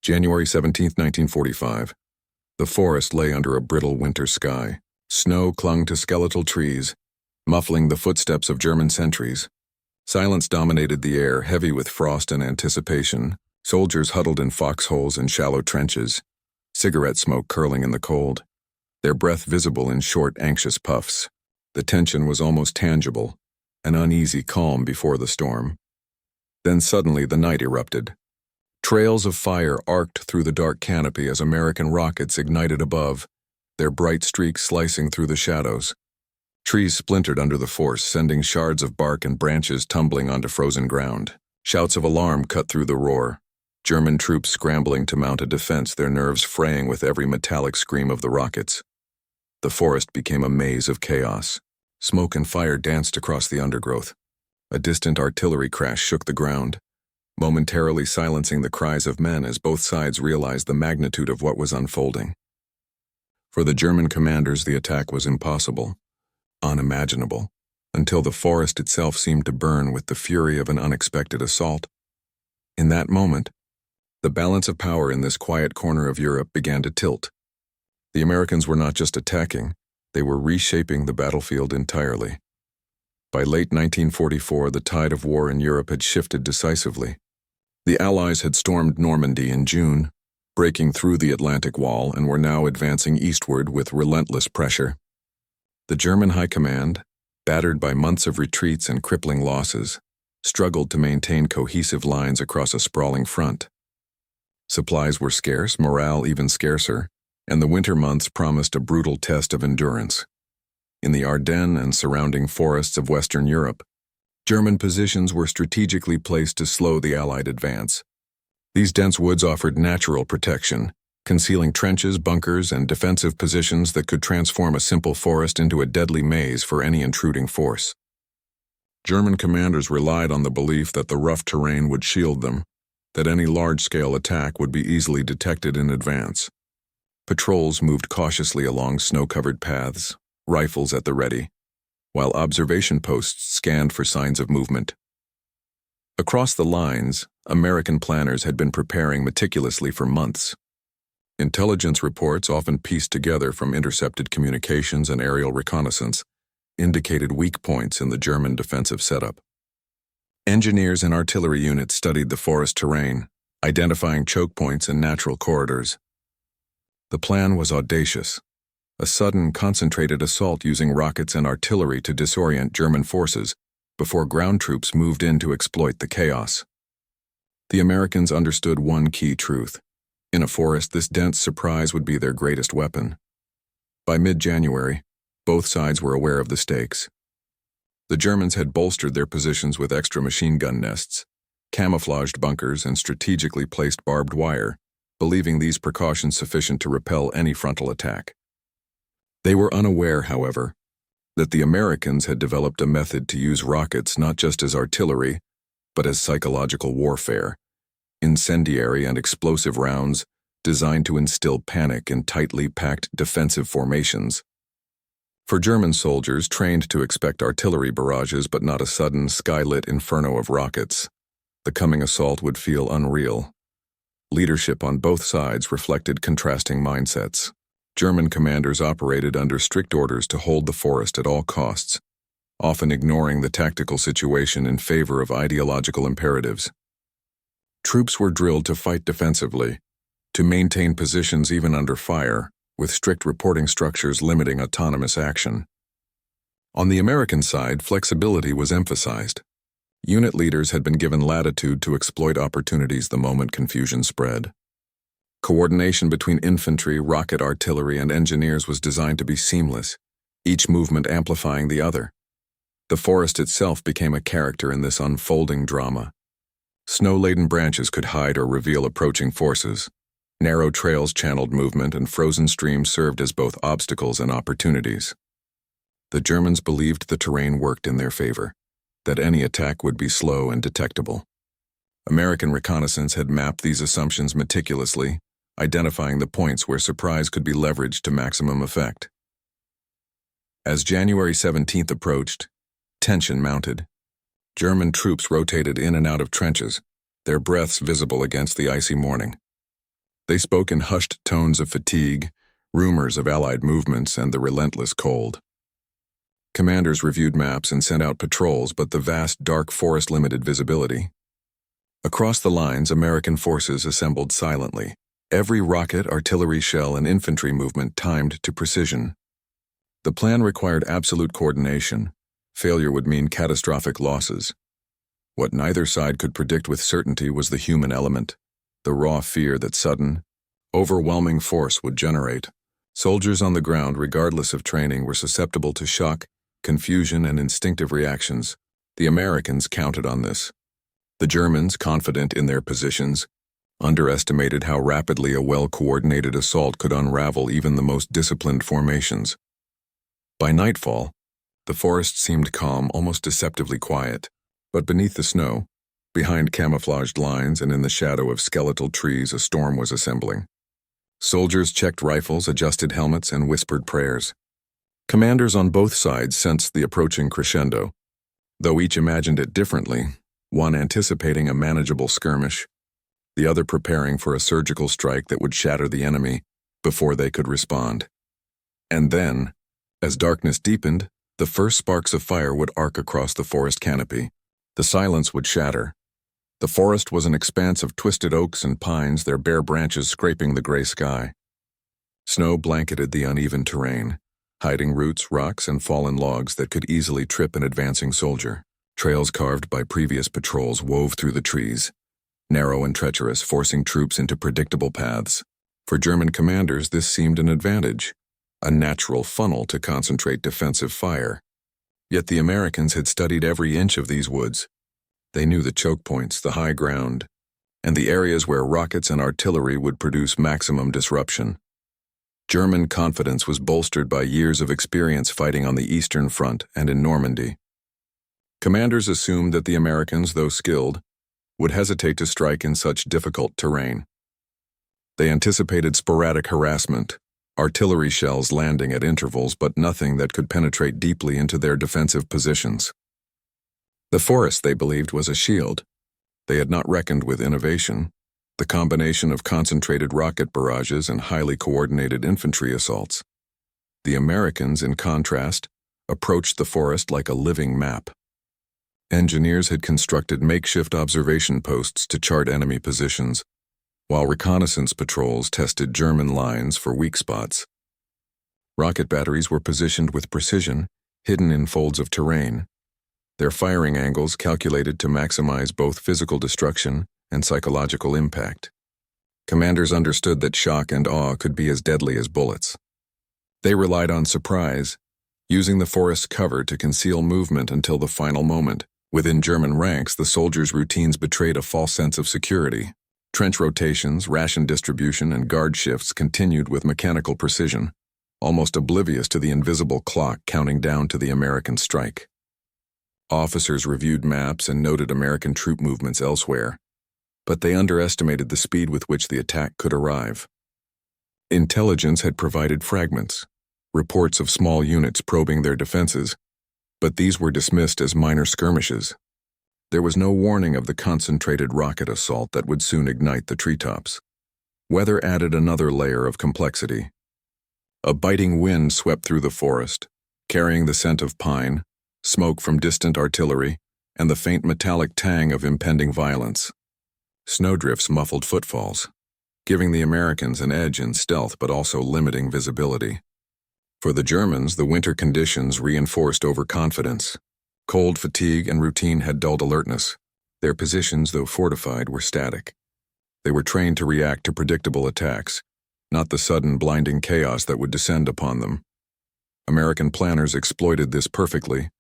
January 17, 1945. The forest lay under a brittle winter sky. Snow clung to skeletal trees, muffling the footsteps of German sentries. Silence dominated the air, heavy with frost and anticipation. Soldiers huddled in foxholes and shallow trenches, cigarette smoke curling in the cold, their breath visible in short, anxious puffs. The tension was almost tangible, an uneasy calm before the storm. Then suddenly the night erupted. Trails of fire arced through the dark canopy as American rockets ignited above, their bright streaks slicing through the shadows. Trees splintered under the force, sending shards of bark and branches tumbling onto frozen ground. Shouts of alarm cut through the roar. German troops scrambling to mount a defense, their nerves fraying with every metallic scream of the rockets. The forest became a maze of chaos. Smoke and fire danced across the undergrowth. A distant artillery crash shook the ground, momentarily silencing the cries of men as both sides realized the magnitude of what was unfolding. For the German commanders, the attack was impossible, unimaginable, until the forest itself seemed to burn with the fury of an unexpected assault. In that moment, the balance of power in this quiet corner of Europe began to tilt. The Americans were not just attacking, they were reshaping the battlefield entirely. By late 1944, the tide of war in Europe had shifted decisively. The Allies had stormed Normandy in June, breaking through the Atlantic Wall, and were now advancing eastward with relentless pressure. The German High Command, battered by months of retreats and crippling losses, struggled to maintain cohesive lines across a sprawling front. Supplies were scarce, morale even scarcer, and the winter months promised a brutal test of endurance. In the Ardennes and surrounding forests of Western Europe, German positions were strategically placed to slow the Allied advance. These dense woods offered natural protection, concealing trenches, bunkers, and defensive positions that could transform a simple forest into a deadly maze for any intruding force. German commanders relied on the belief that the rough terrain would shield them, that any large-scale attack would be easily detected in advance. Patrols moved cautiously along snow-covered paths, rifles at the ready, while observation posts scanned for signs of movement. Across the lines, American planners had been preparing meticulously for months. Intelligence reports, often pieced together from intercepted communications and aerial reconnaissance, indicated weak points in the German defensive setup. Engineers and artillery units studied the forest terrain, identifying choke points and natural corridors. The plan was audacious: a sudden, concentrated assault using rockets and artillery to disorient German forces before ground troops moved in to exploit the chaos. The Americans understood one key truth: in a forest, this dense surprise would be their greatest weapon. By mid-January, both sides were aware of the stakes. The Germans had bolstered their positions with extra machine gun nests, camouflaged bunkers, and strategically placed barbed wire, believing these precautions sufficient to repel any frontal attack. They were unaware, however, that the Americans had developed a method to use rockets not just as artillery, but as psychological warfare, incendiary and explosive rounds designed to instill panic in tightly packed defensive formations. For German soldiers trained to expect artillery barrages but not a sudden sky-lit inferno of rockets, the coming assault would feel unreal. Leadership on both sides reflected contrasting mindsets. German commanders operated under strict orders to hold the forest at all costs, often ignoring the tactical situation in favor of ideological imperatives. Troops were drilled to fight defensively, to maintain positions even under fire, with strict reporting structures limiting autonomous action. On the American side, flexibility was emphasized. Unit leaders had been given latitude to exploit opportunities the moment confusion spread. Coordination between infantry, rocket artillery, and engineers was designed to be seamless, each movement amplifying the other. The forest itself became a character in this unfolding drama. Snow-laden branches could hide or reveal approaching forces. Narrow trails channeled movement, and frozen streams served as both obstacles and opportunities. The Germans believed the terrain worked in their favor, that any attack would be slow and detectable. American reconnaissance had mapped these assumptions meticulously, identifying the points where surprise could be leveraged to maximum effect. As January 17th approached, tension mounted. German troops rotated in and out of trenches, their breaths visible against the icy morning. They spoke in hushed tones of fatigue, rumors of Allied movements, and the relentless cold. Commanders reviewed maps and sent out patrols, but the vast, dark forest limited visibility. Across the lines, American forces assembled silently, every rocket, artillery shell, and infantry movement timed to precision. The plan required absolute coordination. Failure would mean catastrophic losses. What neither side could predict with certainty was the human element, the raw fear that sudden, overwhelming force would generate. Soldiers on the ground, regardless of training, were susceptible to shock, confusion, and instinctive reactions. The Americans counted on this. The Germans, confident in their positions, underestimated how rapidly a well-coordinated assault could unravel even the most disciplined formations. By nightfall, the forest seemed calm, almost deceptively quiet. But beneath the snow, behind camouflaged lines and in the shadow of skeletal trees, a storm was assembling. Soldiers checked rifles, adjusted helmets, and whispered prayers. Commanders on both sides sensed the approaching crescendo, though each imagined it differently, one anticipating a manageable skirmish, the other preparing for a surgical strike that would shatter the enemy before they could respond. And then, as darkness deepened, the first sparks of fire would arc across the forest canopy. The silence would shatter. The forest was an expanse of twisted oaks and pines, their bare branches scraping the gray sky. Snow blanketed the uneven terrain, hiding roots, rocks, and fallen logs that could easily trip an advancing soldier. Trails carved by previous patrols wove through the trees, narrow and treacherous, forcing troops into predictable paths. For German commanders, this seemed an advantage, a natural funnel to concentrate defensive fire. Yet the Americans had studied every inch of these woods. They knew the choke points, the high ground, and the areas where rockets and artillery would produce maximum disruption. German confidence was bolstered by years of experience fighting on the Eastern Front and in Normandy. Commanders assumed that the Americans, though skilled, would hesitate to strike in such difficult terrain. They anticipated sporadic harassment, artillery shells landing at intervals, but nothing that could penetrate deeply into their defensive positions. The forest, they believed, was a shield. They had not reckoned with innovation, the combination of concentrated rocket barrages and highly coordinated infantry assaults. The Americans, in contrast, approached the forest like a living map. Engineers had constructed makeshift observation posts to chart enemy positions, while reconnaissance patrols tested German lines for weak spots. Rocket batteries were positioned with precision, hidden in folds of terrain, their firing angles calculated to maximize both physical destruction and psychological impact. Commanders understood that shock and awe could be as deadly as bullets. They relied on surprise, using the forest's cover to conceal movement until the final moment. Within German ranks, the soldiers' routines betrayed a false sense of security. Trench rotations, ration distribution, and guard shifts continued with mechanical precision, almost oblivious to the invisible clock counting down to the American strike. Officers reviewed maps and noted American troop movements elsewhere, but they underestimated the speed with which the attack could arrive. Intelligence had provided fragments, reports of small units probing their defenses, but these were dismissed as minor skirmishes. There was no warning of the concentrated rocket assault that would soon ignite the treetops. Weather added another layer of complexity. A biting wind swept through the forest, carrying the scent of pine, smoke from distant artillery, and the faint metallic tang of impending violence. Snowdrifts muffled footfalls, giving the Americans an edge in stealth but also limiting visibility. For the Germans, the winter conditions reinforced overconfidence. Cold, fatigue, and routine had dulled alertness. Their positions, though fortified, were static. They were trained to react to predictable attacks, not the sudden, blinding chaos that would descend upon them. American planners exploited this perfectly.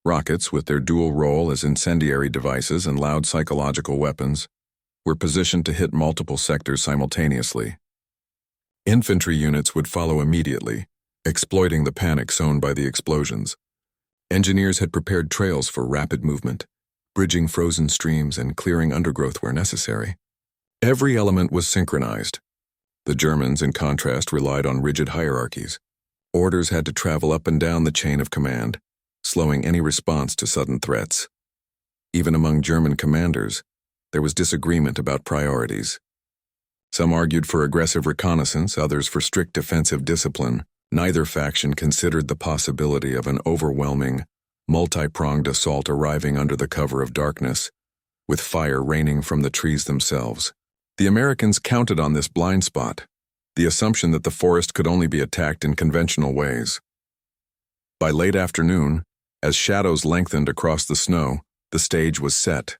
Rockets, with their dual role as incendiary devices and loud psychological weapons, were positioned to hit multiple sectors simultaneously. Infantry units would follow immediately, exploiting the panic sown by the explosions. Engineers had prepared trails for rapid movement, bridging frozen streams and clearing undergrowth where necessary. Every element was synchronized. The Germans, in contrast, relied on rigid hierarchies. Orders had to travel up and down the chain of command, slowing any response to sudden threats. Even among German commanders, there was disagreement about priorities. Some argued for aggressive reconnaissance, others for strict defensive discipline. Neither faction considered the possibility of an overwhelming, multi-pronged assault arriving under the cover of darkness, with fire raining from the trees themselves. The Americans counted on this blind spot, the assumption that the forest could only be attacked in conventional ways. By late afternoon, as shadows lengthened across the snow, the stage was set.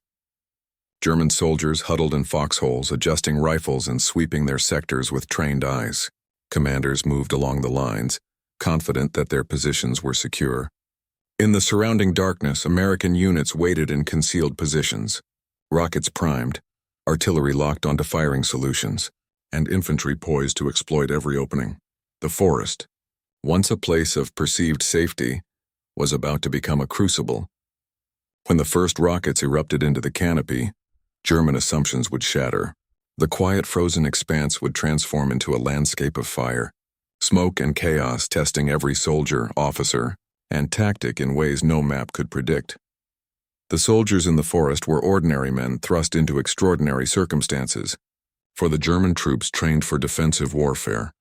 German soldiers huddled in foxholes, adjusting rifles and sweeping their sectors with trained eyes. Commanders moved along the lines, confident that their positions were secure. In the surrounding darkness, American units waited in concealed positions, rockets primed, artillery locked onto firing solutions, and infantry poised to exploit every opening. The forest, once a place of perceived safety, was about to become a crucible. When the first rockets erupted into the canopy, German assumptions would shatter. The quiet frozen expanse would transform into a landscape of fire, smoke and chaos testing every soldier, officer, and tactic in ways no map could predict. The soldiers in the forest were ordinary men thrust into extraordinary circumstances. For the German troops trained for defensive warfare,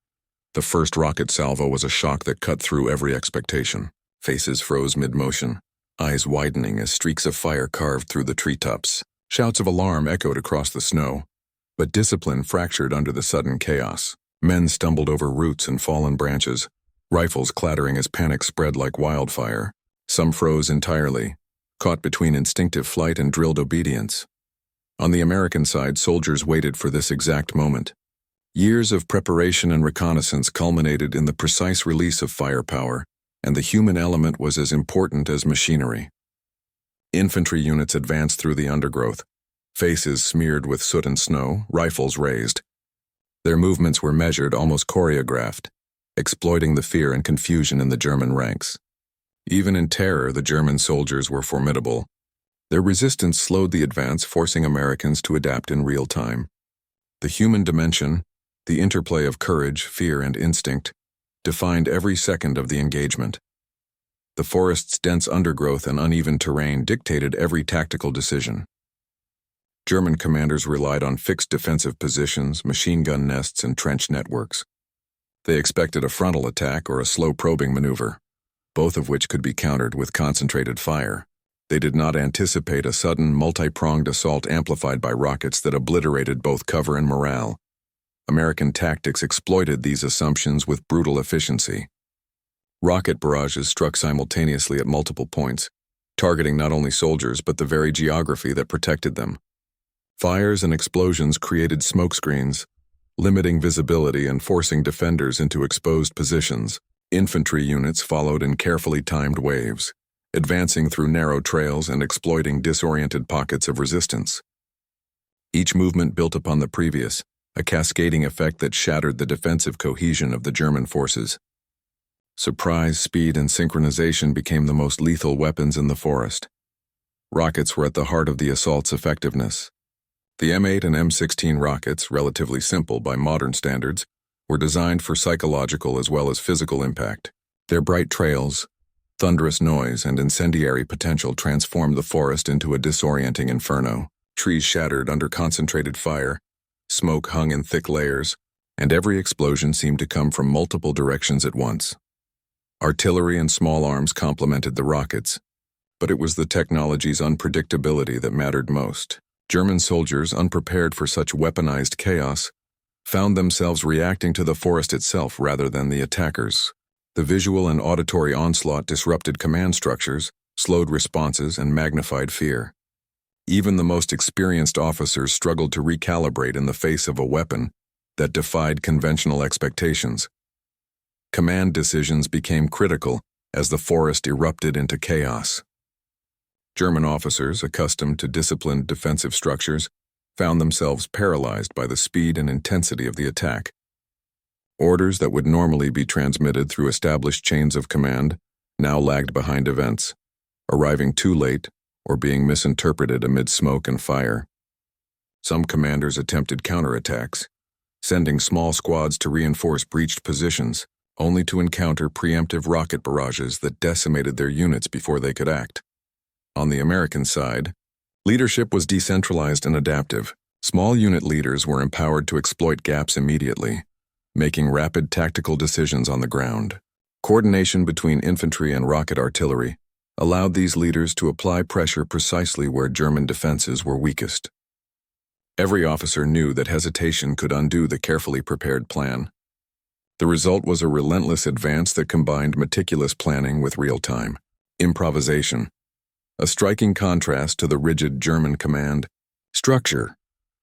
the first rocket salvo was a shock that cut through every expectation. Faces froze mid-motion, eyes widening as streaks of fire carved through the treetops. Shouts of alarm echoed across the snow, but discipline fractured under the sudden chaos. Men stumbled over roots and fallen branches, rifles clattering as panic spread like wildfire. Some froze entirely, caught between instinctive flight and drilled obedience. On the American side, soldiers waited for this exact moment. Years of preparation and reconnaissance culminated in the precise release of firepower, and the human element was as important as machinery. Infantry units advanced through the undergrowth, faces smeared with soot and snow, rifles raised. Their movements were measured, almost choreographed, exploiting the fear and confusion in the German ranks. Even in terror, the German soldiers were formidable. Their resistance slowed the advance, forcing Americans to adapt in real time. The human dimension, the interplay of courage, fear, and instinct, defined every second of the engagement. The forest's dense undergrowth and uneven terrain dictated every tactical decision. German commanders relied on fixed defensive positions, machine gun nests, and trench networks. They expected a frontal attack or a slow probing maneuver, both of which could be countered with concentrated fire. They did not anticipate a sudden, multi-pronged assault amplified by rockets that obliterated both cover and morale. American tactics exploited these assumptions with brutal efficiency. Rocket barrages struck simultaneously at multiple points, targeting not only soldiers but the very geography that protected them. Fires and explosions created smokescreens, limiting visibility and forcing defenders into exposed positions. Infantry units followed in carefully timed waves, advancing through narrow trails and exploiting disoriented pockets of resistance. Each movement built upon the previous, a cascading effect that shattered the defensive cohesion of the German forces. Surprise, speed, and synchronization became the most lethal weapons in the forest. Rockets were at the heart of the assault's effectiveness. The M8 and M16 rockets, relatively simple by modern standards, were designed for psychological as well as physical impact. Their bright trails, thunderous noise, and incendiary potential transformed the forest into a disorienting inferno. Trees shattered under concentrated fire, smoke hung in thick layers, and every explosion seemed to come from multiple directions at once. Artillery and small arms complemented the rockets, but it was the technology's unpredictability that mattered most. German soldiers, unprepared for such weaponized chaos, found themselves reacting to the forest itself rather than the attackers. The visual and auditory onslaught disrupted command structures, slowed responses, and magnified fear. Even the most experienced officers struggled to recalibrate in the face of a weapon that defied conventional expectations. Command decisions became critical as the forest erupted into chaos. German officers, accustomed to disciplined defensive structures, found themselves paralyzed by the speed and intensity of the attack. Orders that would normally be transmitted through established chains of command now lagged behind events, arriving too late or being misinterpreted amid smoke and fire. Some commanders attempted counterattacks, sending small squads to reinforce breached positions, only to encounter preemptive rocket barrages that decimated their units before they could act. On the American side, leadership was decentralized and adaptive. Small unit leaders were empowered to exploit gaps immediately, making rapid tactical decisions on the ground. Coordination between infantry and rocket artillery allowed these leaders to apply pressure precisely where German defenses were weakest. Every officer knew that hesitation could undo the carefully prepared plan. The result was a relentless advance that combined meticulous planning with real-time improvisation, a striking contrast to the rigid German command structure.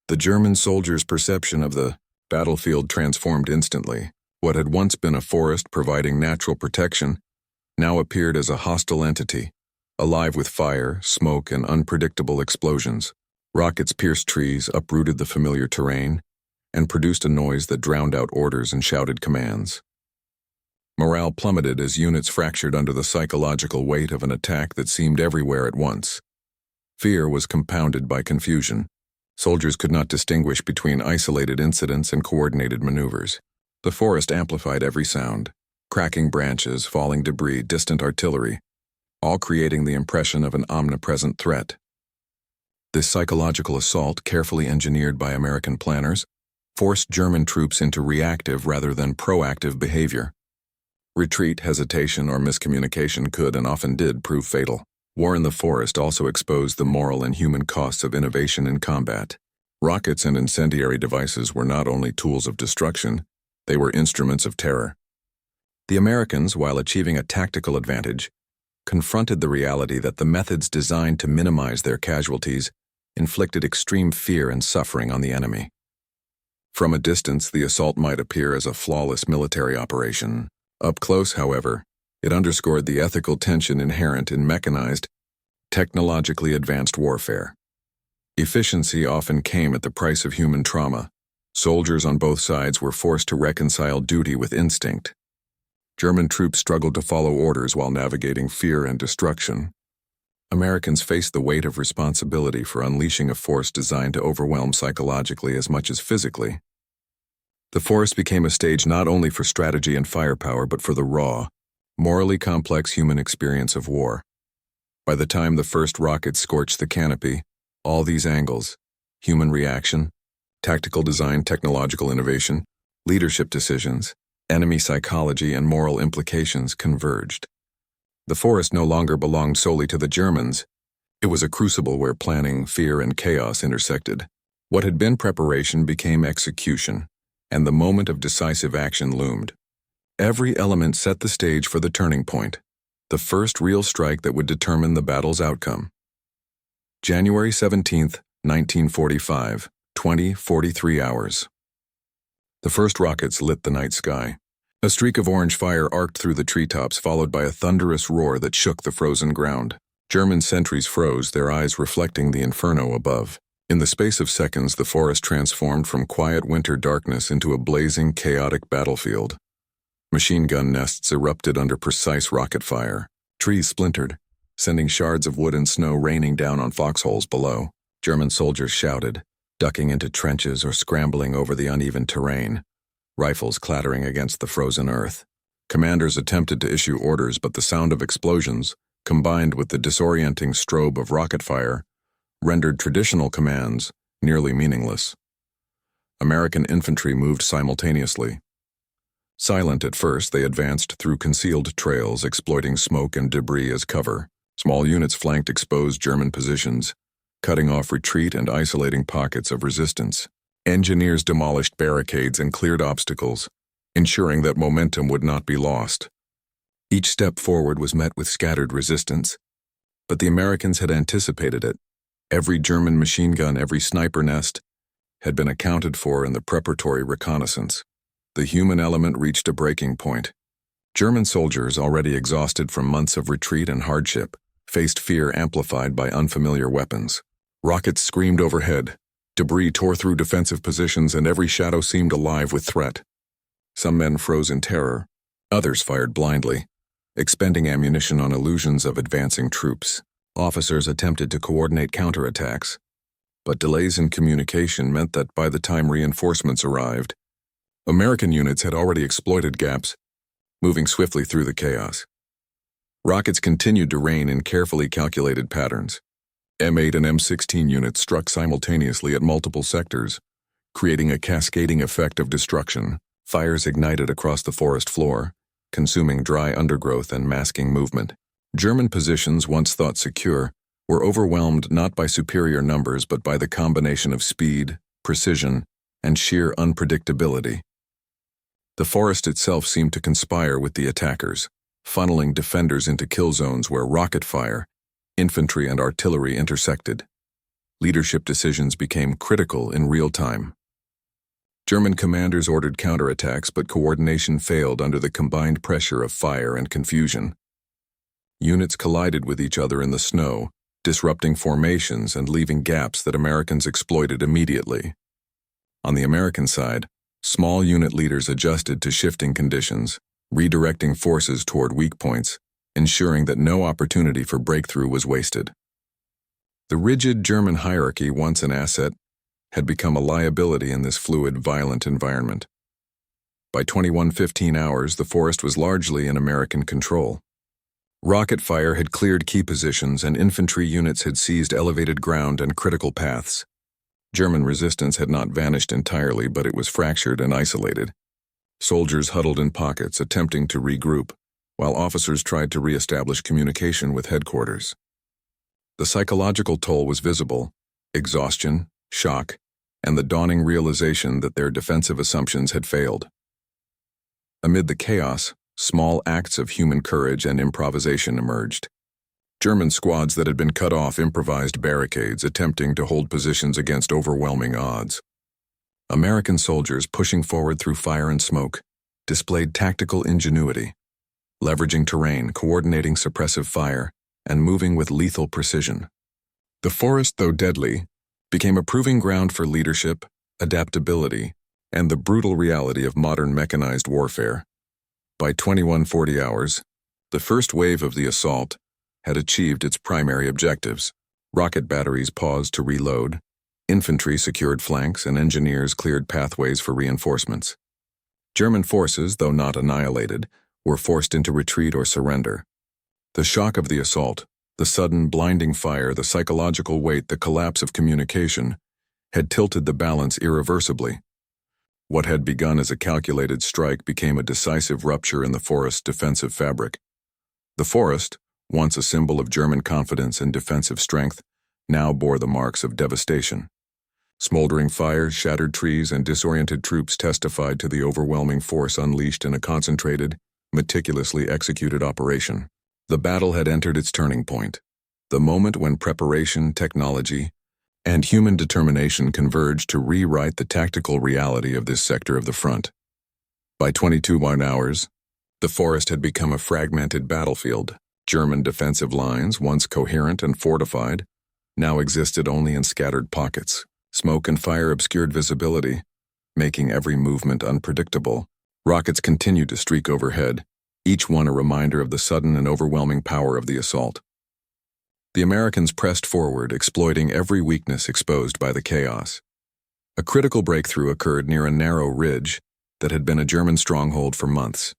The German soldiers' perception of the battlefield transformed instantly. What had once been a forest providing natural protection now appeared as a hostile entity, alive with fire, smoke, and unpredictable explosions. Rockets pierced trees, uprooted the familiar terrain, and produced a noise that drowned out orders and shouted commands. Morale plummeted as units fractured under the psychological weight of an attack that seemed everywhere at once. Fear was compounded by confusion. Soldiers could not distinguish between isolated incidents and coordinated maneuvers. The forest amplified every sound: cracking branches, falling debris, distant artillery, all creating the impression of an omnipresent threat. This psychological assault, carefully engineered by American planners, forced German troops into reactive rather than proactive behavior. Retreat, hesitation, or miscommunication could and often did prove fatal. War in the forest also exposed the moral and human costs of innovation in combat. Rockets and incendiary devices were not only tools of destruction, they were instruments of terror. The Americans, while achieving a tactical advantage, confronted the reality that the methods designed to minimize their casualties inflicted extreme fear and suffering on the enemy. From a distance, the assault might appear as a flawless military operation. Up close, however, it underscored the ethical tension inherent in mechanized, technologically advanced warfare. Efficiency often came at the price of human trauma. Soldiers on both sides were forced to reconcile duty with instinct. German troops struggled to follow orders while navigating fear and destruction. Americans faced the weight of responsibility for unleashing a force designed to overwhelm psychologically as much as physically. The forest became a stage not only for strategy and firepower, but for the raw, morally complex human experience of war. By the time the first rockets scorched the canopy, all these angles, human reaction, tactical design, technological innovation, leadership decisions, enemy psychology, and moral implications converged. The forest no longer belonged solely to the Germans. It was a crucible where planning, fear, and chaos intersected. What had been preparation became execution, and the moment of decisive action loomed. Every element set the stage for the turning point, the first real strike that would determine the battle's outcome. January 17, 1945, 20:43 hours. The first rockets lit the night sky. A streak of orange fire arced through the treetops, followed by a thunderous roar that shook the frozen ground. German sentries froze, their eyes reflecting the inferno above. In the space of seconds, the forest transformed from quiet winter darkness into a blazing, chaotic battlefield. Machine gun nests erupted under precise rocket fire. Trees splintered, sending shards of wood and snow raining down on foxholes below. German soldiers shouted, ducking into trenches or scrambling over the uneven terrain, rifles clattering against the frozen earth. Commanders attempted to issue orders, but the sound of explosions, combined with the disorienting strobe of rocket fire, rendered traditional commands nearly meaningless. American infantry moved simultaneously. Silent at first, they advanced through concealed trails, exploiting smoke and debris as cover. Small units flanked exposed German positions, cutting off retreat and isolating pockets of resistance. Engineers demolished barricades and cleared obstacles, ensuring that momentum would not be lost. Each step forward was met with scattered resistance, but the Americans had anticipated it. Every German machine gun, every sniper nest, had been accounted for in the preparatory reconnaissance. The human element reached a breaking point. German soldiers, already exhausted from months of retreat and hardship, faced fear amplified by unfamiliar weapons. Rockets screamed overhead, debris tore through defensive positions, and every shadow seemed alive with threat. Some men froze in terror, others fired blindly, expending ammunition on illusions of advancing troops. Officers attempted to coordinate counterattacks, but delays in communication meant that by the time reinforcements arrived, American units had already exploited gaps, moving swiftly through the chaos. Rockets continued to rain in carefully calculated patterns, M8 and M16 units struck simultaneously at multiple sectors, creating a cascading effect of destruction. Fires ignited across the forest floor, consuming dry undergrowth and masking movement. German positions, once thought secure, were overwhelmed not by superior numbers but by the combination of speed, precision, and sheer unpredictability. The forest itself seemed to conspire with the attackers, funneling defenders into kill zones where rocket fire, infantry, and artillery intersected. Leadership decisions became critical in real time. German commanders ordered counterattacks, but coordination failed under the combined pressure of fire and confusion. Units collided with each other in the snow, disrupting formations and leaving gaps that Americans exploited immediately. On the American side, small unit leaders adjusted to shifting conditions, redirecting forces toward weak points, ensuring that no opportunity for breakthrough was wasted. The rigid German hierarchy, once an asset, had become a liability in this fluid, violent environment. By 21:15 hours, the forest was largely in American control. Rocket fire had cleared key positions and infantry units had seized elevated ground and critical paths. German resistance had not vanished entirely, but it was fractured and isolated. Soldiers huddled in pockets, attempting to regroup, while officers tried to re-establish communication with headquarters. The psychological toll was visible: exhaustion, shock, and the dawning realization that their defensive assumptions had failed. Amid the chaos, small acts of human courage and improvisation emerged. German squads that had been cut off improvised barricades, attempting to hold positions against overwhelming odds. American soldiers, pushing forward through fire and smoke, displayed tactical ingenuity, leveraging terrain, coordinating suppressive fire, and moving with lethal precision. The forest, though deadly, became a proving ground for leadership, adaptability, and the brutal reality of modern mechanized warfare. By 21:40 hours, the first wave of the assault had achieved its primary objectives. Rocket batteries paused to reload, infantry secured flanks, and engineers cleared pathways for reinforcements. German forces, though not annihilated, were forced into retreat or surrender. The shock of the assault, the sudden blinding fire, the psychological weight, the collapse of communication, had tilted the balance irreversibly. What had begun as a calculated strike became a decisive rupture in the forest's defensive fabric. The forest, once a symbol of German confidence and defensive strength, now bore the marks of devastation. Smoldering fires, shattered trees, and disoriented troops testified to the overwhelming force unleashed in a concentrated, meticulously executed operation. The battle had entered its turning point, the moment when preparation, technology, and human determination converged to rewrite the tactical reality of this sector of the front. By 22:01 hours, the forest had become a fragmented battlefield. German defensive lines, once coherent and fortified, now existed only in scattered pockets. Smoke and fire obscured visibility, making every movement unpredictable. Rockets continued to streak overhead, each one a reminder of the sudden and overwhelming power of the assault. The Americans pressed forward, exploiting every weakness exposed by the chaos. A critical breakthrough occurred near a narrow ridge that had been a German stronghold for months.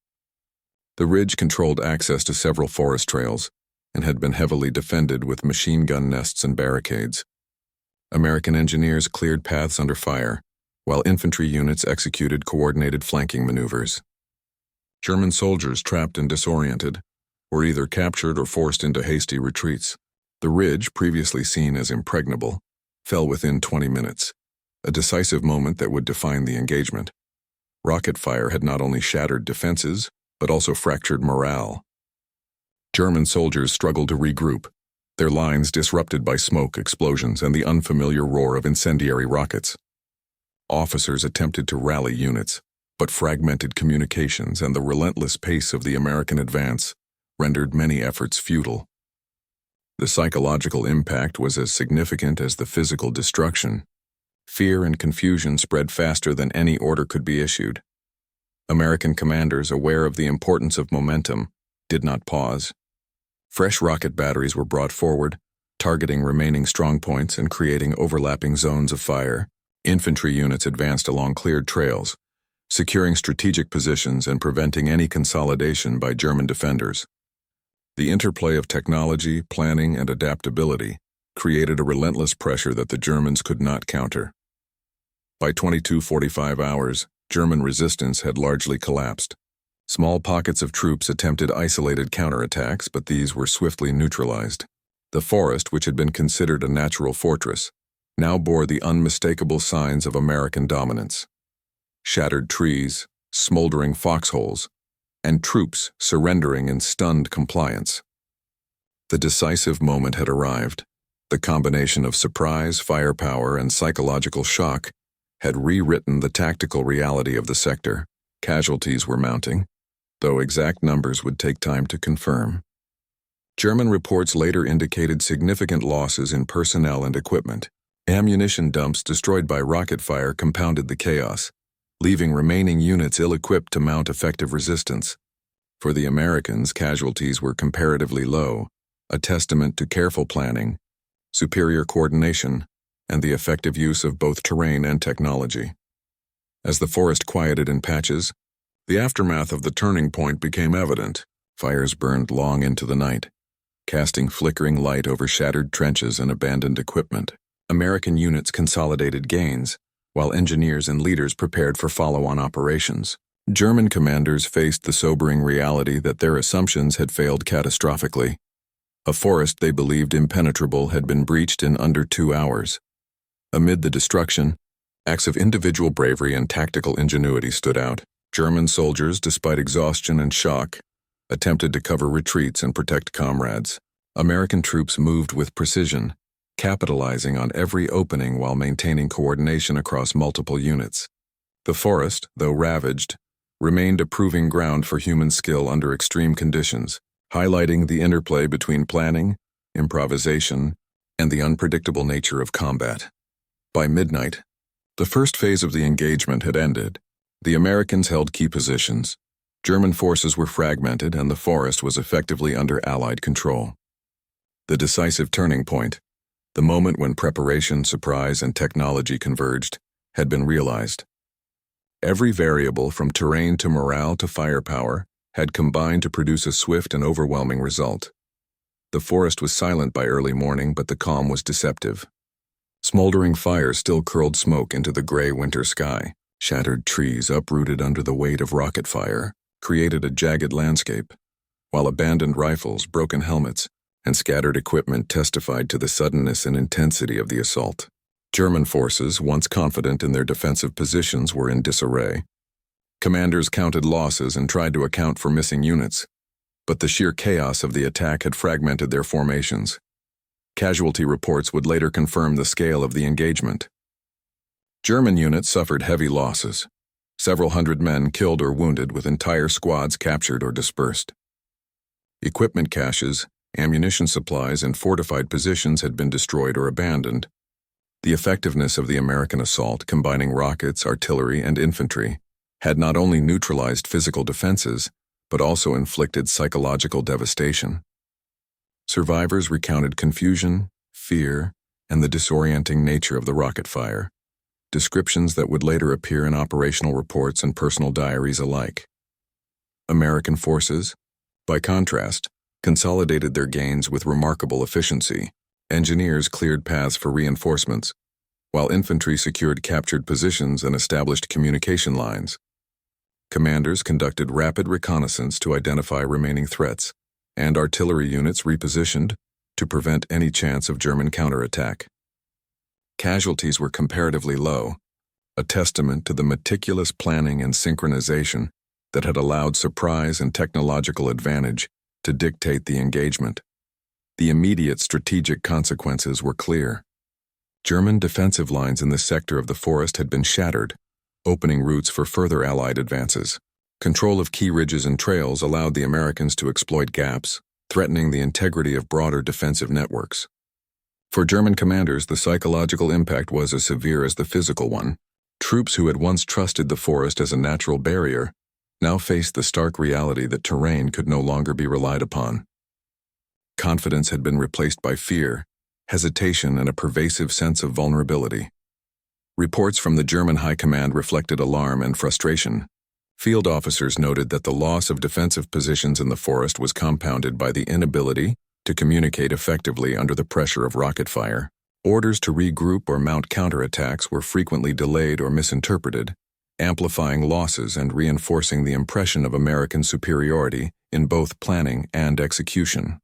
The ridge controlled access to several forest trails and had been heavily defended with machine gun nests and barricades. American engineers cleared paths under fire, while infantry units executed coordinated flanking maneuvers. German soldiers, trapped and disoriented, were either captured or forced into hasty retreats. The ridge, previously seen as impregnable, fell within 20 minutes, a decisive moment that would define the engagement. Rocket fire had not only shattered defenses, but also fractured morale. German soldiers struggled to regroup, their lines disrupted by smoke, explosions, and the unfamiliar roar of incendiary rockets. Officers attempted to rally units, but fragmented communications and the relentless pace of the American advance rendered many efforts futile. The psychological impact was as significant as the physical destruction. Fear and confusion spread faster than any order could be issued. American commanders, aware of the importance of momentum, did not pause. Fresh rocket batteries were brought forward, targeting remaining strongpoints and creating overlapping zones of fire. Infantry units advanced along cleared trails, securing strategic positions and preventing any consolidation by German defenders. The interplay of technology, planning, and adaptability created a relentless pressure that the Germans could not counter. By 22:45 hours, German resistance had largely collapsed. Small pockets of troops attempted isolated counterattacks, but these were swiftly neutralized. The forest, which had been considered a natural fortress, now bore the unmistakable signs of American dominance. Shattered trees, smoldering foxholes, and troops surrendering in stunned compliance. The decisive moment had arrived. The combination of surprise, firepower, and psychological shock had rewritten the tactical reality of the sector. Casualties were mounting, though exact numbers would take time to confirm. German reports later indicated significant losses in personnel and equipment. Ammunition dumps destroyed by rocket fire compounded the chaos, leaving remaining units ill-equipped to mount effective resistance. For the Americans, casualties were comparatively low, a testament to careful planning, superior coordination, and the effective use of both terrain and technology. As the forest quieted in patches, the aftermath of the turning point became evident. Fires burned long into the night, casting flickering light over shattered trenches and abandoned equipment. American units consolidated gains, while engineers and leaders prepared for follow-on operations. German commanders faced the sobering reality that their assumptions had failed catastrophically. A forest they believed impenetrable had been breached in under 2 hours. Amid the destruction, acts of individual bravery and tactical ingenuity stood out. German soldiers, despite exhaustion and shock, attempted to cover retreats and protect comrades. American troops moved with precision, capitalizing on every opening while maintaining coordination across multiple units. The forest, though ravaged, remained a proving ground for human skill under extreme conditions, highlighting the interplay between planning, improvisation, and the unpredictable nature of combat. By midnight, the first phase of the engagement had ended. The Americans held key positions. German forces were fragmented, and the forest was effectively under Allied control. The decisive turning point, the moment when preparation, surprise, and technology converged, had been realized. Every variable, from terrain to morale to firepower, had combined to produce a swift and overwhelming result. The forest was silent by early morning, but the calm was deceptive. Smoldering fires still curled smoke into the gray winter sky. Shattered trees, uprooted under the weight of rocket fire, created a jagged landscape, while abandoned rifles, broken helmets, and scattered equipment testified to the suddenness and intensity of the assault. German forces, once confident in their defensive positions, were in disarray. Commanders counted losses and tried to account for missing units, but the sheer chaos of the attack had fragmented their formations. Casualty reports would later confirm the scale of the engagement. German units suffered heavy losses. Several hundred men killed or wounded, with entire squads captured or dispersed. Equipment caches, ammunition supplies, and fortified positions had been destroyed or abandoned. The effectiveness of the American assault, combining rockets, artillery, and infantry, had not only neutralized physical defenses, but also inflicted psychological devastation. Survivors recounted confusion, fear, and the disorienting nature of the rocket fire, descriptions that would later appear in operational reports and personal diaries alike. American forces, by contrast, consolidated their gains with remarkable efficiency. Engineers cleared paths for reinforcements, while infantry secured captured positions and established communication lines. Commanders conducted rapid reconnaissance to identify remaining threats, and artillery units repositioned to prevent any chance of German counterattack. Casualties were comparatively low, a testament to the meticulous planning and synchronization that had allowed surprise and technological advantage to dictate the engagement. The immediate strategic consequences were clear. German defensive lines in the sector of the forest had been shattered, opening routes for further Allied advances. Control of key ridges and trails allowed the Americans to exploit gaps, threatening the integrity of broader defensive networks. For German commanders, the psychological impact was as severe as the physical one. Troops who had once trusted the forest as a natural barrier now faced the stark reality that terrain could no longer be relied upon. Confidence had been replaced by fear, hesitation, and a pervasive sense of vulnerability. Reports from the German High Command reflected alarm and frustration. Field officers noted that the loss of defensive positions in the forest was compounded by the inability to communicate effectively under the pressure of rocket fire. Orders to regroup or mount counterattacks were frequently delayed or misinterpreted, amplifying losses and reinforcing the impression of American superiority in both planning and execution.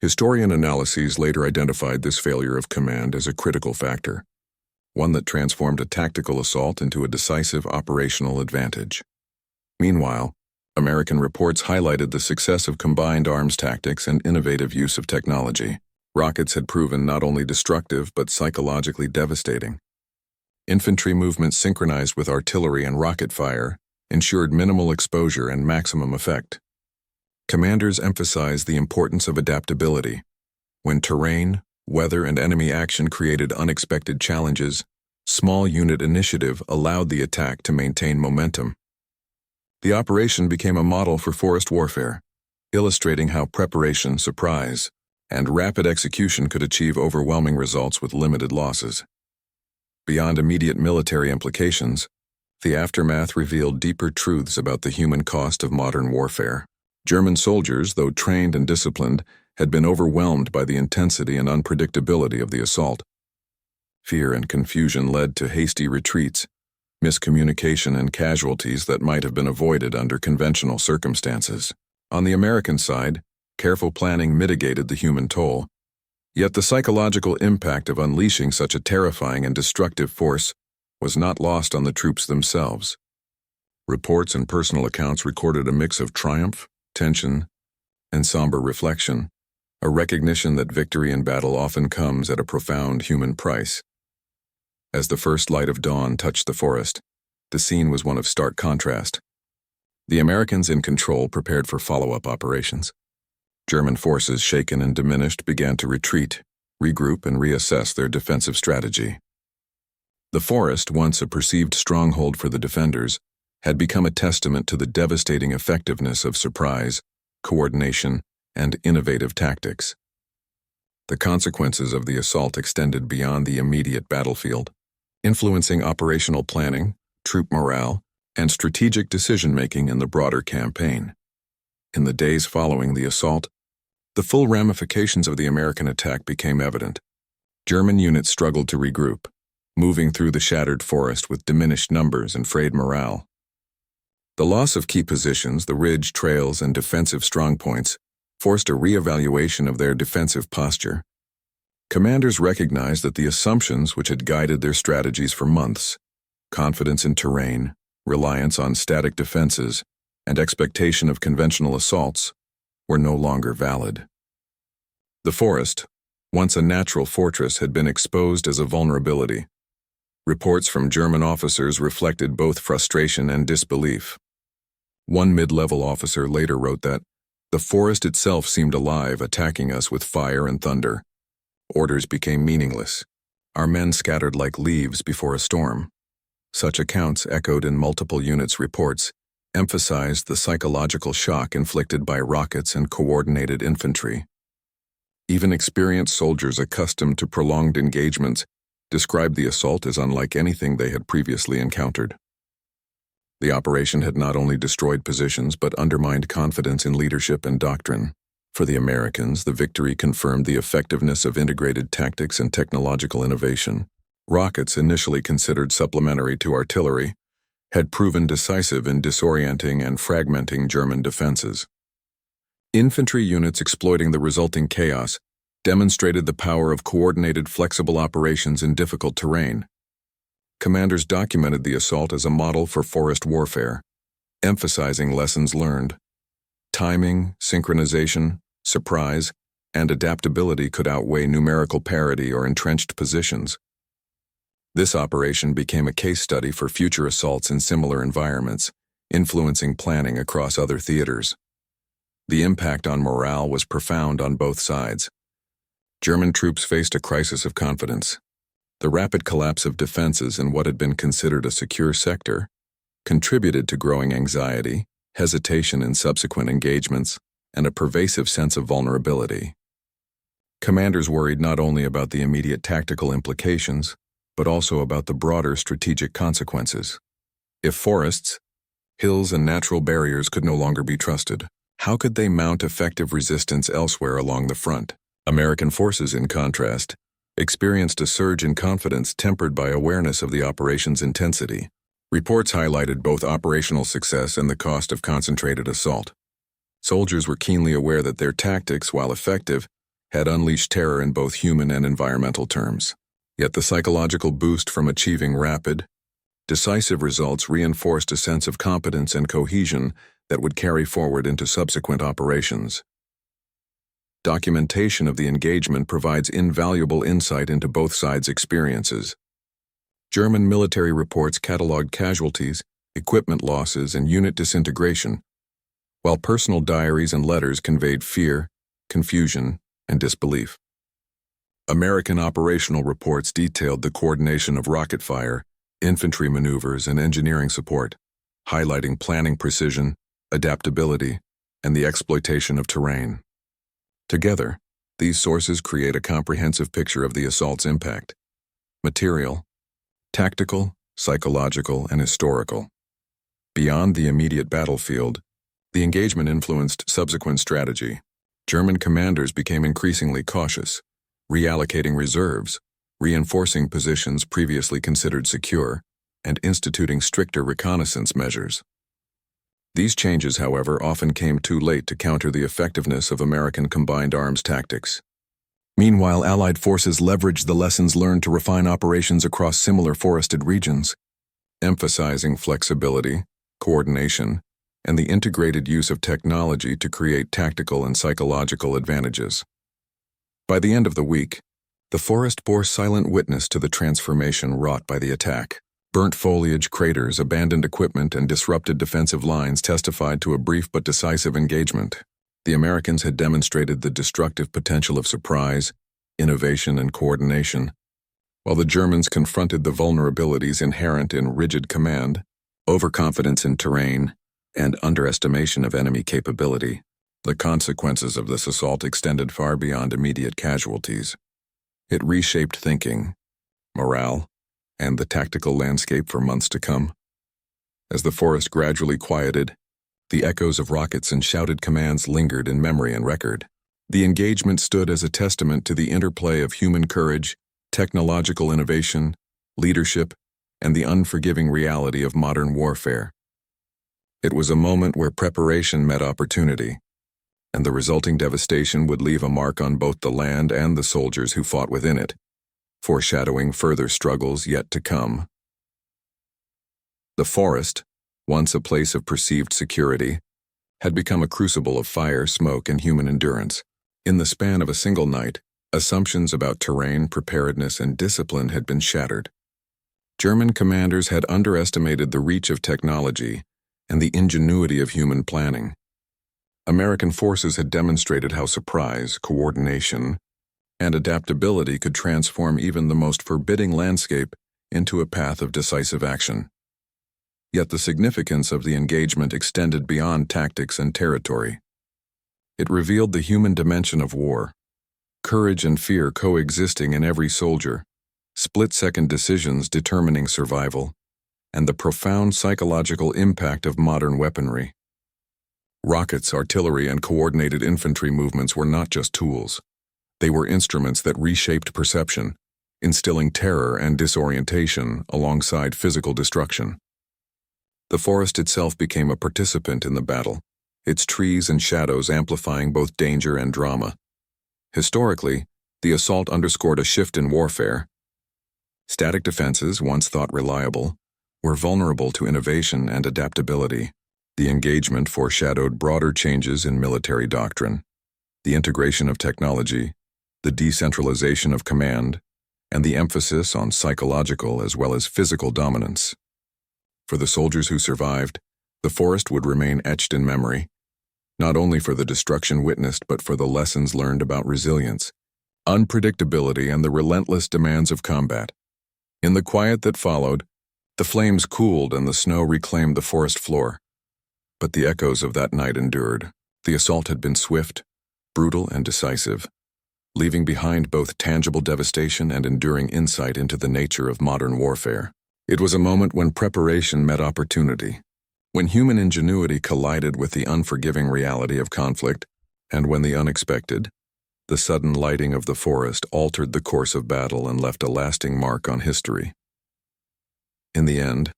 Historian analyses later identified this failure of command as a critical factor, one that transformed a tactical assault into a decisive operational advantage. Meanwhile, American reports highlighted the success of combined arms tactics and innovative use of technology. Rockets had proven not only destructive but psychologically devastating. Infantry movements synchronized with artillery and rocket fire ensured minimal exposure and maximum effect. Commanders emphasized the importance of adaptability. When terrain, weather, and enemy action created unexpected challenges, small unit initiative allowed the attack to maintain momentum. The operation became a model for forest warfare, illustrating how preparation, surprise, and rapid execution could achieve overwhelming results with limited losses. Beyond immediate military implications, the aftermath revealed deeper truths about the human cost of modern warfare. German soldiers, though trained and disciplined, had been overwhelmed by the intensity and unpredictability of the assault. Fear and confusion led to hasty retreats, miscommunication, and casualties that might have been avoided under conventional circumstances. On the American side, careful planning mitigated the human toll, yet the psychological impact of unleashing such a terrifying and destructive force was not lost on the troops themselves. Reports and personal accounts recorded a mix of triumph, tension, and somber reflection, a recognition that victory in battle often comes at a profound human price. As the first light of dawn touched the forest, the scene was one of stark contrast. The Americans in control prepared for follow-up operations. German forces, shaken and diminished, began to retreat, regroup, and reassess their defensive strategy. The forest, once a perceived stronghold for the defenders, had become a testament to the devastating effectiveness of surprise, coordination, and innovative tactics. The consequences of the assault extended beyond the immediate battlefield, influencing operational planning, troop morale, and strategic decision-making in the broader campaign. In the days following the assault, the full ramifications of the American attack became evident. German units struggled to regroup, moving through the shattered forest with diminished numbers and frayed morale. The loss of key positions, the ridge, trails, and defensive strongpoints forced a re-evaluation of their defensive posture. Commanders recognized that the assumptions which had guided their strategies for months, confidence in terrain, reliance on static defenses, and expectation of conventional assaults, were no longer valid. The forest, once a natural fortress, had been exposed as a vulnerability. Reports from German officers reflected both frustration and disbelief. One mid-level officer later wrote that, "The forest itself seemed alive, attacking us with fire and thunder. Orders became meaningless. Our men scattered like leaves before a storm." Such accounts, echoed in multiple units' reports, emphasized the psychological shock inflicted by rockets and coordinated infantry. Even experienced soldiers accustomed to prolonged engagements described the assault as unlike anything they had previously encountered. The operation had not only destroyed positions but undermined confidence in leadership and doctrine. For the Americans, the victory confirmed the effectiveness of integrated tactics and technological innovation. Rockets, initially considered supplementary to artillery, had proven decisive in disorienting and fragmenting German defenses. Infantry units exploiting the resulting chaos demonstrated the power of coordinated, flexible operations in difficult terrain. Commanders documented the assault as a model for forest warfare, emphasizing lessons learned. Timing, synchronization, surprise, and adaptability could outweigh numerical parity or entrenched positions. This operation became a case study for future assaults in similar environments, influencing planning across other theaters. The impact on morale was profound on both sides. German troops faced a crisis of confidence. The rapid collapse of defenses in what had been considered a secure sector contributed to growing anxiety, hesitation in subsequent engagements, and a pervasive sense of vulnerability. Commanders worried not only about the immediate tactical implications, but also about the broader strategic consequences. If forests, hills, and natural barriers could no longer be trusted, How could they mount effective resistance elsewhere along the front? American forces, in contrast, experienced a surge in confidence tempered by awareness of the operation's intensity. Reports highlighted both operational success and the cost of concentrated assault. Soldiers were keenly aware that their tactics, while effective, had unleashed terror in both human and environmental terms. Yet the psychological boost from achieving rapid, decisive results reinforced a sense of competence and cohesion that would carry forward into subsequent operations. Documentation of the engagement provides invaluable insight into both sides' experiences. German military reports cataloged casualties, equipment losses, and unit disintegration, while personal diaries and letters conveyed fear, confusion, and disbelief. American operational reports detailed the coordination of rocket fire, infantry maneuvers, and engineering support, highlighting planning precision, adaptability, and the exploitation of terrain. Together, these sources create a comprehensive picture of the assault's impact: material, tactical, psychological, and historical. Beyond the immediate battlefield, the engagement influenced subsequent strategy. German commanders became increasingly cautious, reallocating reserves, reinforcing positions previously considered secure, and instituting stricter reconnaissance measures. These changes, however, often came too late to counter the effectiveness of American combined arms tactics. Meanwhile, Allied forces leveraged the lessons learned to refine operations across similar forested regions, emphasizing flexibility, coordination, and the integrated use of technology to create tactical and psychological advantages. By the end of the week, the forest bore silent witness to the transformation wrought by the attack. Burnt foliage, craters, abandoned equipment, and disrupted defensive lines testified to a brief but decisive engagement. The Americans had demonstrated the destructive potential of surprise, innovation, and coordination, while the Germans confronted the vulnerabilities inherent in rigid command, overconfidence in terrain, and underestimation of enemy capability. The consequences of this assault extended far beyond immediate casualties. It reshaped thinking, morale, and the tactical landscape for months to come. As the forest gradually quieted, the echoes of rockets and shouted commands lingered in memory and record. The engagement stood as a testament to the interplay of human courage, technological innovation, leadership, and the unforgiving reality of modern warfare. It was a moment where preparation met opportunity, and the resulting devastation would leave a mark on both the land and the soldiers who fought within it, foreshadowing further struggles yet to come. The forest, once a place of perceived security, had become a crucible of fire, smoke, and human endurance. In the span of a single night, assumptions about terrain, preparedness, and discipline had been shattered. German commanders had underestimated the reach of technology and the ingenuity of human planning. American forces had demonstrated how surprise, coordination, and adaptability could transform even the most forbidding landscape into a path of decisive action. Yet the significance of the engagement extended beyond tactics and territory. It revealed the human dimension of war, courage and fear coexisting in every soldier, split-second decisions determining survival, and the profound psychological impact of modern weaponry. Rockets, artillery, and coordinated infantry movements were not just tools. They were instruments that reshaped perception, instilling terror and disorientation alongside physical destruction. The forest itself became a participant in the battle, its trees and shadows amplifying both danger and drama. Historically, the assault underscored a shift in warfare. Static defenses, once thought reliable, were vulnerable to innovation and adaptability. The engagement foreshadowed broader changes in military doctrine, the integration of technology, the decentralization of command, and the emphasis on psychological as well as physical dominance. For the soldiers who survived, the forest would remain etched in memory, not only for the destruction witnessed but for the lessons learned about resilience, unpredictability, and the relentless demands of combat. In the quiet that followed, the flames cooled and the snow reclaimed the forest floor. But the echoes of that night endured. The assault had been swift, brutal, and decisive, leaving behind both tangible devastation and enduring insight into the nature of modern warfare. It was a moment when preparation met opportunity, When human ingenuity collided with the unforgiving reality of conflict, and when the unexpected, the sudden lighting of the forest altered the course of battle and left a lasting mark on history. In the end,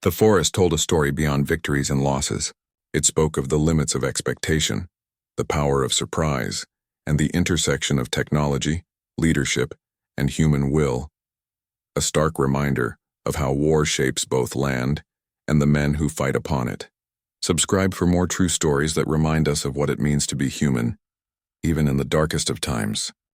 the forest told a story beyond victories and losses. It spoke of the limits of expectation, the power of surprise, and the intersection of technology, leadership, and human will. A stark reminder of how war shapes both land and the men who fight upon it. Subscribe for more true stories that remind us of what it means to be human, even in the darkest of times.